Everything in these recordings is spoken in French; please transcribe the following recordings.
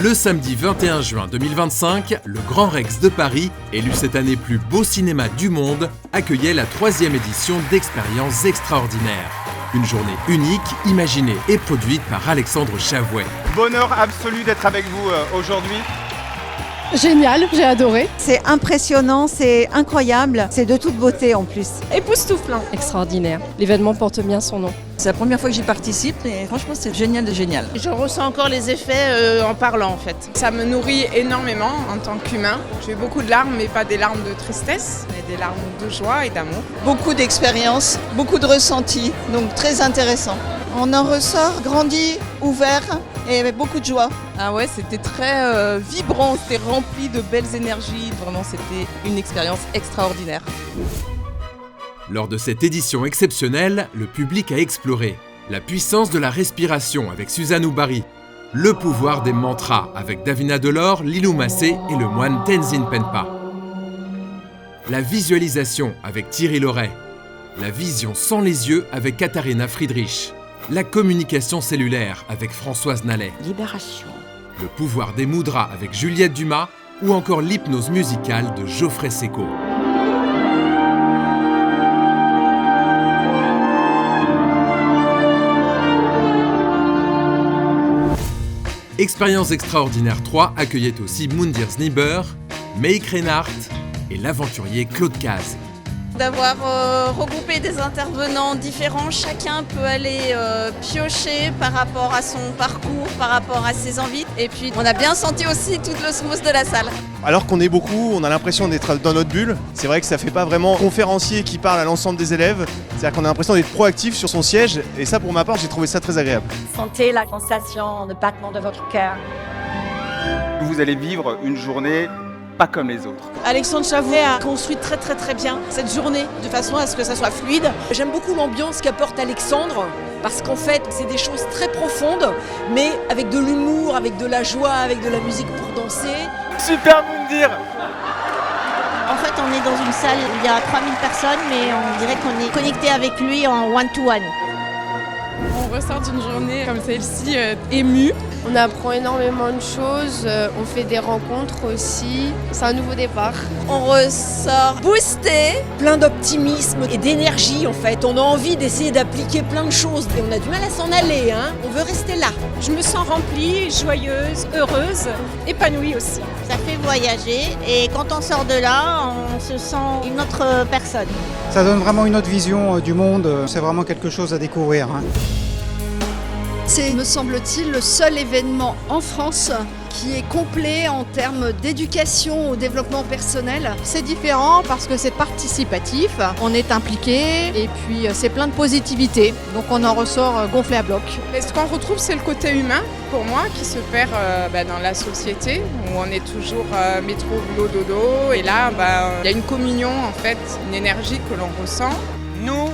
Le samedi 21 juin 2025, le Grand Rex de Paris, élu cette année plus beau cinéma du monde, accueillait la 3e édition d'Expériences extraordinaires. Une journée unique, imaginée et produite par Alexandre Chavouet. Bonheur absolu d'être avec vous aujourd'hui. Génial, j'ai adoré. C'est impressionnant, c'est incroyable, c'est de toute beauté en plus. Époustouflant. Extraordinaire. L'événement porte bien son nom. C'est la première fois que j'y participe et franchement c'est génial de génial. Je ressens encore les effets en parlant en fait. Ça me nourrit énormément en tant qu'humain. J'ai eu beaucoup de larmes, mais pas des larmes de tristesse, mais des larmes de joie et d'amour. Beaucoup d'expériences, beaucoup de ressentis, donc très intéressant. On en ressort grandi, ouvert et avec beaucoup de joie. Ah ouais, c'était très vibrant, c'était rempli de belles énergies, vraiment c'était une expérience extraordinaire. Lors de cette édition exceptionnelle, le public a exploré la puissance de la respiration avec Suzanne Oubari, le pouvoir des mantras avec Davina Delors, Lilou Massé et le moine Tenzin Penpa, la visualisation avec Thierry Loret, la vision sans les yeux avec Katharina Friedrich, la communication cellulaire avec Françoise Nallet, Libération. le pouvoir des mudras avec Juliette Dumas ou encore l'hypnose musicale de Geoffrey Seco. Expériences extraordinaires 3 accueillait aussi Moundir Snieber, Meik Reinhardt et l'aventurier Claude Cazes. D'avoir regroupé des intervenants différents, chacun peut aller piocher par rapport à son parcours, par rapport à ses envies. Et puis on a bien senti aussi toute l'osmose de la salle. Alors qu'on est beaucoup, on a l'impression d'être dans notre bulle. C'est vrai que ça fait pas vraiment conférencier qui parle à l'ensemble des élèves. C'est-à-dire qu'on a l'impression d'être proactif sur son siège. Et ça, pour ma part, j'ai trouvé ça très agréable. Sentez la sensation de battement de votre cœur. Vous allez vivre une journée pas comme les autres. Alexandre Chavouet a construit très bien cette journée de façon à ce que ça soit fluide. J'aime beaucoup l'ambiance qu'apporte Alexandre parce qu'en fait c'est des choses très profondes mais avec de l'humour, avec de la joie, avec de la musique pour danser. Super Moundir. En fait on est dans une salle où il y a 3000 personnes mais on dirait qu'on est connecté avec lui en one-to-one. On ressort d'une journée comme celle-ci émue. On apprend énormément de choses, on fait des rencontres aussi. C'est un nouveau départ. On ressort boosté. Plein d'optimisme et d'énergie en fait. On a envie d'essayer d'appliquer plein de choses et on a du mal à s'en aller. On veut rester là. Je me sens remplie, joyeuse, heureuse, épanouie aussi. Ça fait voyager et quand on sort de là, on se sent une autre personne. Ça donne vraiment une autre vision du monde, c'est vraiment quelque chose à découvrir. C'est, me semble-t-il, le seul événement en France qui est complet en termes d'éducation au développement personnel. C'est différent parce que c'est participatif, on est impliqué et puis c'est plein de positivité. Donc on en ressort gonflé à bloc. Et ce qu'on retrouve, c'est le côté humain, pour moi, qui se perd dans la société, où on est toujours métro, boulot, dodo. Et là, il y a une communion, en fait, une énergie que l'on ressent. Nous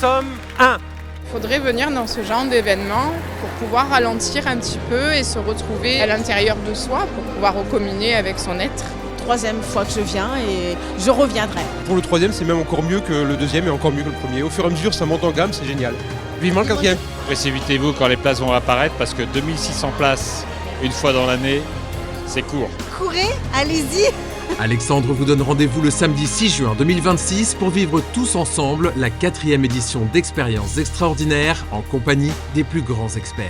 sommes un. Il faudrait venir dans ce genre d'événement pour pouvoir ralentir un petit peu et se retrouver à l'intérieur de soi pour pouvoir recommunier avec son être. 3e fois que je viens et je reviendrai. Pour le 3e, c'est même encore mieux que le 2e et encore mieux que le premier. Au fur et à mesure, ça monte en gamme, c'est génial. Vivement le 4e. Précipitez-vous quand les places vont apparaître parce que 2600 places une fois dans l'année, c'est court. Courez, allez-y. Alexandre vous donne rendez-vous le samedi 6 juin 2026 pour vivre tous ensemble la 4e édition d'Expériences extraordinaires en compagnie des plus grands experts.